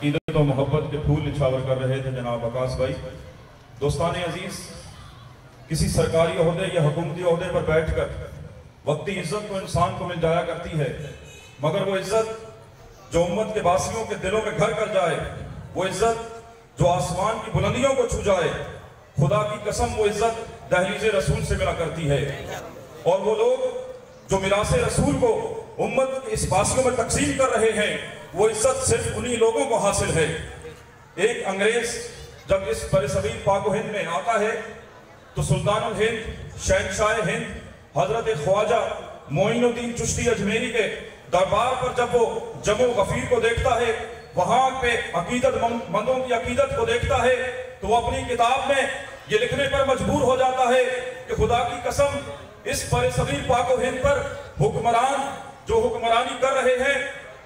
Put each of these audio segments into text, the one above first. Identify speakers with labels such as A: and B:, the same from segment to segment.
A: ईदत और मोहब्बत के फूल निछावर कर रहे थे जनाब आकाश भाई। दोस्तान अजीज, किसी सरकारी ओहदे या हुकूमती ओहदे पर बैठकर वक्ती इज्जत तो इंसान को मिल जाया करती है, मगर वो इज्जत जो उम्मत के वासियों के दिलों में घर कर जाए, वो इज्जत जो आसमान की बुलंदियों को छू जाए, खुदा की कसम वो इज्जत दहलीज़े रसूल से मिला करती है। और वो लोग जो मिरासे रसूल को उम्मत के इस वासियों में तकसीम कर रहे हैं, वो इज्जत सिर्फ उन्हीं लोगों को हासिल है। एक अंग्रेज जब इस बरसगीर पाक हिंद में आता है तो सुल्तानुल हिंद शहंशाह हिंद हजरत ख्वाजा मोइनुद्दीन चिश्ती अजमेरी के दरबार पर जब वो जमो गफीर को देखता है, वहां पे अकीदतमंदों की अकीदत को देखता है, तो वो अपनी किताब में ये लिखने पर मजबूर हो जाता है कि खुदा की कसम, इस बरसगीर पाक हिंद पर हुक्मरान जो हुक्मरानी कर रहे हैं,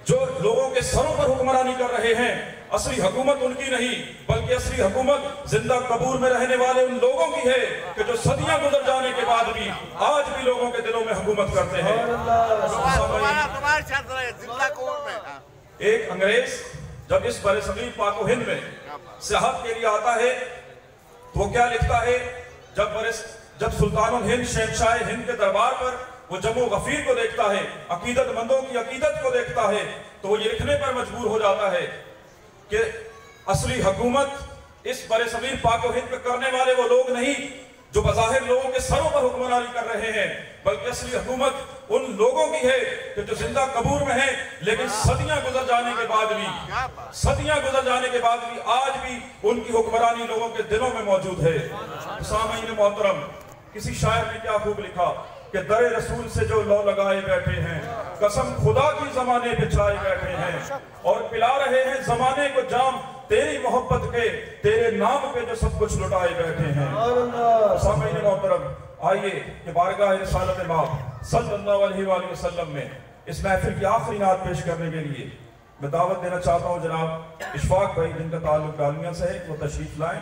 A: जो लोगों के सरों पर हुक्मरानी कर रहे हैं, असली हुकूमत उनकी नहीं बल्कि असली हुकूमत जिंदा कबूर में रहने वाले उन लोगों की है कि जो सदियां गुजर जाने के बाद भी आज भी लोगों के दिलों में हुकूमत करते हैं। एक अंग्रेज जब इस बरसगीर पाक हिंद में सियाहत के लिए आता है तो वो क्या लिखता है, जब सुल्तानुल हिंद शहंशाह हिंद के दरबार पर वो जमो गफीर को देखता है, अकीदतमंदों की अकीदत को देखता है, तो वो ये लिखने पर मजबूर हो जाता है कि असली हुकूमत इस बरसगीर पाक हिंद पे करने वाले वो लोग नहीं जो बज़ाहिर लोगों के सरों पर हुक्मरानी कर रहे हैं, बल्कि असली हुकूमत उन लोगों की है कि जो जिंदा कबूर में है, लेकिन सदियां गुजर जाने के बाद भी आज भी उनकी हुक्मरानी लोगों के दिलों में मौजूद है। सामईन मोहतरम, किसी शायर ने क्या खूब लिखा कि दरे रसूल से जो लौ लगाए बैठे हैं, कसम खुदा की जमाने बिछाए बैठे हैं, और पिला रहे हैं जमाने को जाम तेरी मोहब्बत के, तेरे नाम पे जो सब कुछ लुटाए बैठे हैं। सामईन मोहतरम, आइए कि बारगाह रिसालत माब सल्लल्लाहु अलैहि वसल्लम में इस महफिल की आखिरी नात पेश करने के लिए मैं दावत देना चाहता हूँ जनाब इशफाक भाई, जिनका ताल्लुक डालमिया से है, वो तशरीफ लाएं।